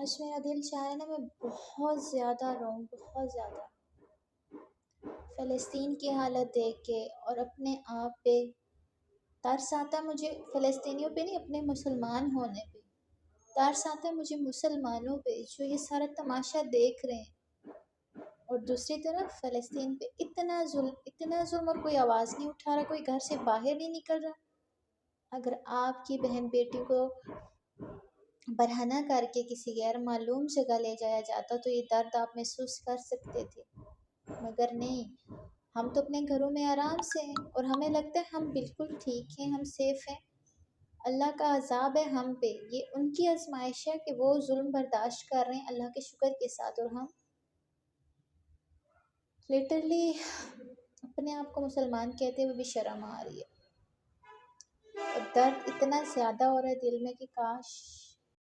آج میرا دل چاہ رہا ہے نا میں بہت زیادہ رہوں، بہت زیادہ فلسطین کی حالت دیکھ کے، اور اپنے آپ پہ ترس آتا ہے مجھے، فلسطینیوں پہ نہیں، اپنے مسلمان ہونے پہ ترس آتا ہے مجھے، مسلمانوں پہ جو یہ سارا تماشا دیکھ رہے ہیں، اور دوسری طرف فلسطین پہ اتنا ظلم، اور کوئی آواز نہیں اٹھا رہا، کوئی گھر سے باہر نہیں نکل رہا۔ اگر آپ کی بہن بیٹی کو برہنہ کر کے کسی غیر معلوم جگہ لے جایا جاتا تو یہ درد آپ محسوس کر سکتے تھے، مگر نہیں، ہم تو اپنے گھروں میں آرام سے ہیں، اور ہمیں لگتا ہے ہم بالکل ٹھیک ہیں، ہم سیف ہیں۔ اللہ کا عذاب ہے ہم پہ، یہ ان کی آزمائش ہے کہ وہ ظلم برداشت کر رہے ہیں اللہ کے شکر کے ساتھ، اور ہم لٹرلی اپنے آپ کو مسلمان کہتے ہوئے بھی شرم آ رہی ہے، اور درد اتنا زیادہ ہو رہا ہے دل میں کہ کاش